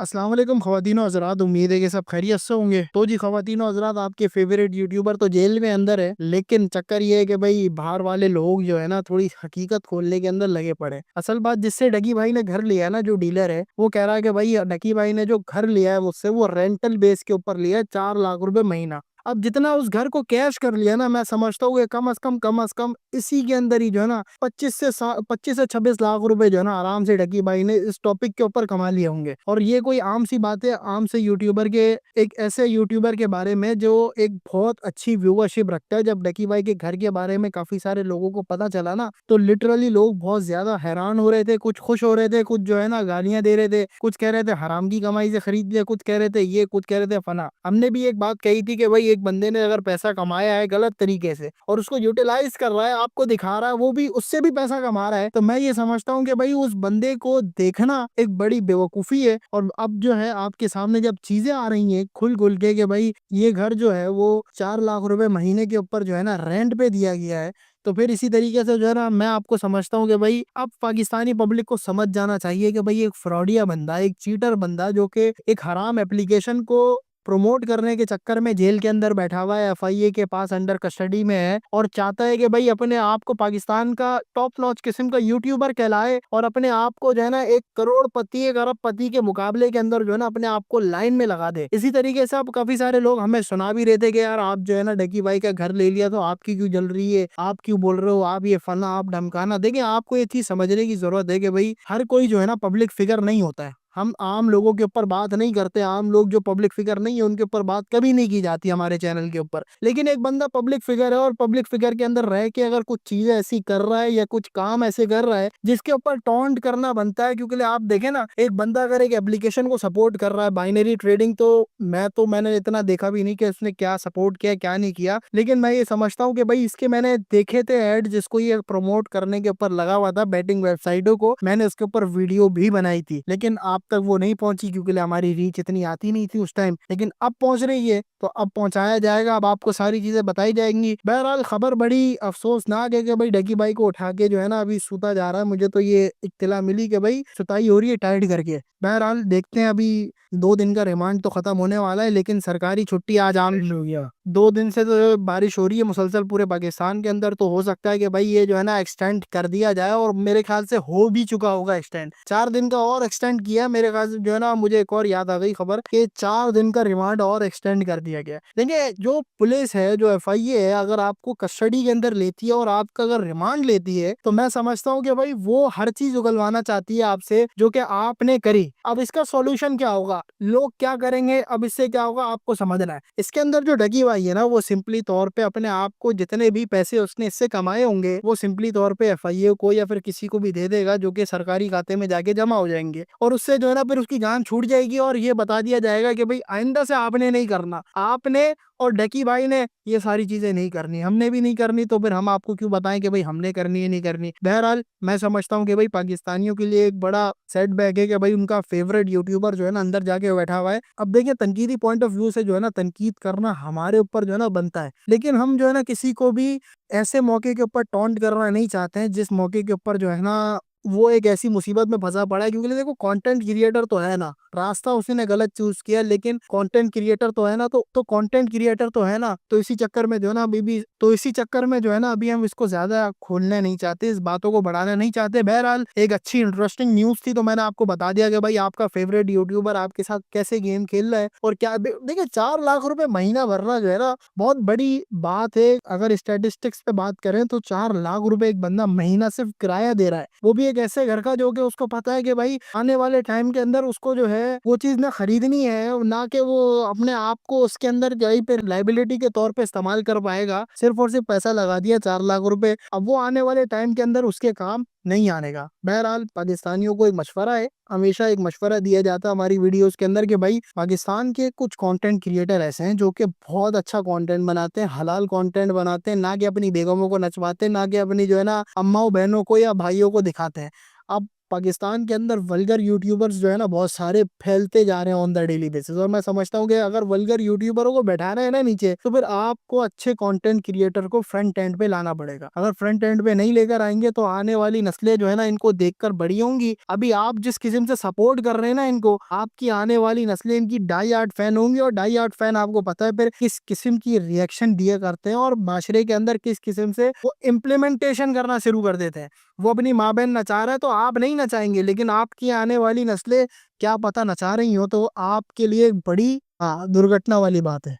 अस्सलाम वालेकुम ख़वातीनो हज़रात, उम्मीद है कि सब खैरियत से होंगे। तो जी ख़वातीनो हज़रात, आपके फेवरेट यूट्यूबर तो जेल में अंदर है, लेकिन चक्कर ये है कि भाई बाहर वाले लोग जो है ना थोड़ी हकीकत खोलने के अंदर लगे पड़े। असल बात, जिससे डकी भाई ने घर लिया है ना, जो डीलर है वो कह रहा है कि भाई डकी भाई ने जो घर लिया है मुझसे, वो रेंटल बेस के ऊपर लिया है, 4 लाख रुपए महीना। अब जितना उस घर को कैश कर लिया ना, मैं समझता हूँ कि कम से कम इसी के अंदर ही जो है ना 25 से 26 लाख रुपए जो है ना आराम से डकी भाई ने इस टॉपिक के ऊपर कमा लिए होंगे। और ये कोई आम सी बात है, आम से यूट्यूबर के, एक ऐसे यूट्यूबर के बारे में जो एक बहुत अच्छी व्यूअरशिप रखता है। जब डकी भाई के घर के बारे में काफी सारे लोगों को पता चला ना, तो लिटरली लोग बहुत ज्यादा हैरान हो रहे थे, कुछ खुश हो रहे थे, कुछ जो है ना गालियां दे रहे थे, कुछ कह रहे थे हराम की कमाई से खरीद लिया, कुछ कह रहे थे ये, कुछ कह रहे थे फना। हमने भी एक बात कही थी कि भाई एक बंदे ने अगर पैसा कमाया है गलत तरीके से और उसको यूटिलाइज कर रहा है, आपको दिखा रहा है, वो भी उससे भी पैसा कमा रहा है, तो मैं ये समझता हूँ कि भाई उस बंदे को देखना एक बड़ी बेवकूफी है। और अब जो है आपके सामने जब चीजें आ रही हैं खुल खुल के कि भाई ये घर जो है वो 4 लाख रुपए महीने के ऊपर जो है ना रेंट पे दिया गया है, तो फिर इसी तरीके से जो है ना मैं आपको समझता हूँ कि भाई अब पाकिस्तानी पब्लिक को समझ जाना चाहिए कि भाई एक फ्रॉडिया बंदा, एक चीटर बंदा, जो कि एक हराम एप्लीकेशन को प्रमोट करने के चक्कर में जेल के अंदर बैठा हुआ है, एफआईए के पास अंडर कस्टडी में है, और चाहता है कि भाई अपने आप को पाकिस्तान का टॉप नॉच किस्म का यूट्यूबर कहलाए और अपने आप को जो है ना एक करोड़पति, एक अरबपति के मुकाबले के अंदर जो है ना अपने आप को लाइन में लगा दे। इसी तरीके से अब काफी सारे लोग हमें सुना भी रहे थे कि यार आप जो है ना डकी भाई का घर ले लिया तो आपकी क्यों जल रही है, आप क्यों बोल रहे हो, आप ये फना, आप धमकाना। देखिए, आपको ये चीज समझने की जरूरत है कि भाई हर कोई जो है ना पब्लिक फिगर नहीं होता है। हम आम लोगों के ऊपर बात नहीं करते, आम लोग जो पब्लिक फिगर नहीं है उनके ऊपर बात कभी नहीं की जाती हमारे चैनल के ऊपर। लेकिन एक बंदा पब्लिक फिगर है और पब्लिक फिगर के अंदर रह के अगर कुछ चीजें ऐसी कर रहा है या कुछ काम ऐसे कर रहा है जिसके ऊपर टॉन्ट करना बनता है, क्योंकि आप देखें ना, एक बंदा अगर एक एप्लीकेशन को सपोर्ट कर रहा है, बाइनरी ट्रेडिंग, तो मैंने इतना देखा भी नहीं कि उसने क्या सपोर्ट किया क्या नहीं किया, लेकिन मैं ये समझता हूँ कि भाई इसके मैंने देखे थे ऐड जिसको ये प्रमोट करने के ऊपर लगा हुआ था, बैटिंग वेबसाइटों को, मैंने उसके ऊपर वीडियो भी बनाई थी, लेकिन आप तक वो नहीं पहुंची क्योंकि हमारी रीच इतनी आती नहीं थी उस टाइम। लेकिन अब पहुंच रही है तो अब पहुंचाया जाएगा, अब आपको सारी चीजें बताई जाएंगी। बहरहाल खबर बड़ी अफसोसनाक है कि भाई डकी भाई को उठा के जो है ना अभी सूता जा रहा है। मुझे तो ये इत्तला मिली कि भाई सुताई हो रही है टाइट करके। बहरहाल देखते हैं, अभी 2 दिन का रिमांड तो खत्म होने वाला है, लेकिन सरकारी छुट्टी आज आम हो गया। 2 दिन से तो बारिश हो रही है मुसलसल पूरे पाकिस्तान के अंदर, तो हो सकता है कि भाई ये जो है ना एक्सटेंड कर दिया जाए, और मेरे ख्याल से हो भी चुका होगा एक्सटेंड। 4 दिन का और एक्सटेंड किया मेरे ख्याल से जो है ना। मुझे एक और याद आ गई खबर कि 4 दिन का रिमांड और एक्सटेंड कर दिया गया। देखिए, जो पुलिस है, जो एफआईए है, अगर आपको कस्टडी के अंदर लेती है और आपका अगर रिमांड लेती है, तो मैं समझता हूँ कि भाई वो हर चीज उगलवाना चाहती है आपसे जो कि आपने करी। अब इसका सॉल्यूशन क्या होगा, लोग क्या करेंगे, अब इससे क्या होगा आपको समझना है। इसके अंदर जो डगी भाई है ना, वो सिंपली तौर पे अपने आप को, जितने भी पैसे उसने इससे कमाए होंगे, वो सिंपली तौर पे एफआईए को या फिर किसी को भी दे देगा, जो कि सरकारी खाते में जाके जमा हो जाएंगे, और उससे जो है ना फिर उसकी जान छूट जाएगी और ये बता दिया जाएगा कि भाई आइंदा से आपने नहीं करना, आपने और डकी भाई ने ये सारी चीजें नहीं करनी, हमने भी नहीं करनी, तो फिर हम आपको क्यों बताएं कि भाई हमने करनी है नहीं करनी। बहरहाल मैं समझता हूँ कि भाई पाकिस्तानियों के लिए एक बड़ा सेटबैक है कि भाई उनका फेवरेट यूट्यूबर जो है ना अंदर जाके बैठा हुआ है। अब देखिए, तनकीदी पॉइंट ऑफ व्यू से जो है ना तनकीद करना हमारे ऊपर जो है ना बनता है, लेकिन हम जो है ना किसी को भी ऐसे मौके के ऊपर टॉन्ट करना नहीं चाहते हैं जिस मौके के ऊपर जो है ना वो एक ऐसी मुसीबत में फंसा पड़ा है। क्योंकि देखो, कंटेंट क्रिएटर तो है ना, रास्ता उसने गलत चूज किया, लेकिन कंटेंट क्रिएटर तो है ना, तो कंटेंट क्रिएटर तो है ना, तो इसी चक्कर में जो है ना इसी चक्कर में जो है ना अभी हम इसको ज्यादा खोलना नहीं चाहते, इस बातों को बढ़ाना नहीं चाहते। बहरहाल एक अच्छी इंटरेस्टिंग न्यूज थी, तो मैंने आपको बता दिया कि भाई आपका फेवरेट यूट्यूबर आपके साथ कैसे गेम खेल रहा है और क्या। देखिए, 4 लाख रुपए महीना भरना जो है ना बहुत बड़ी बात है। अगर स्टेटिस्टिक्स पे बात करें तो 4 लाख रुपए एक बंदा महीना सिर्फ किराया दे रहा है, वो भी एक ऐसे घर का जो कि उसको पता है कि भाई आने वाले टाइम के अंदर उसको जो है वो चीज ना खरीदनी है, ना कि वो अपने आप को उसके अंदर कहीं पे लाइबिलिटी के तौर पे इस्तेमाल कर पाएगा। सिर्फ और सिर्फ पैसा लगा दिया 4 लाख रुपए, अब वो आने वाले टाइम के अंदर उसके काम नहीं आने का। बहरहाल पाकिस्तानियों को एक मशवरा है, हमेशा एक मशवरा दिया जाता है हमारी वीडियोस के अंदर कि भाई पाकिस्तान के कुछ कंटेंट क्रिएटर ऐसे हैं जो कि बहुत अच्छा कंटेंट बनाते हैं, हलाल कंटेंट बनाते हैं, ना कि अपनी बेगमों को नचवाते हैं, ना कि अपनी जो है ना अम्माओं बहनों को या भाइयों को दिखाते हैं। अब पाकिस्तान के अंदर वल्गर यूट्यूबर्स जो है ना बहुत सारे फैलते जा रहे हैं ऑन द डेली बेसिस। और मैं समझता हूँ कि अगर वल्गर यूट्यूबरों को बैठाना है ना नीचे, तो फिर आपको अच्छे कंटेंट क्रिएटर को फ्रंट एंड पे लाना पड़ेगा। अगर फ्रंट एंड पे नहीं लेकर आएंगे तो आने वाली नस्लें जो है ना इनको देखकर बड़ी होंगी। अभी आप जिस किस्म से सपोर्ट कर रहे हैं ना इनको, आपकी आने वाली नस्लें इनकी डाई हार्ड फैन होंगी। और डाई हार्ड फैन आपको पता है फिर किस किस्म की रिएक्शन दिया करते हैं और माशरे के अंदर किस किस्म से वो इम्प्लीमेंटेशन करना शुरू कर देते हैं। वो अपनी माँ बहन नचा रहा है तो आप नहीं नचाएंगे, लेकिन आपकी आने वाली नस्लें क्या पता नचा रही हो, तो आपके लिए एक बड़ी दुर्घटना वाली बात है।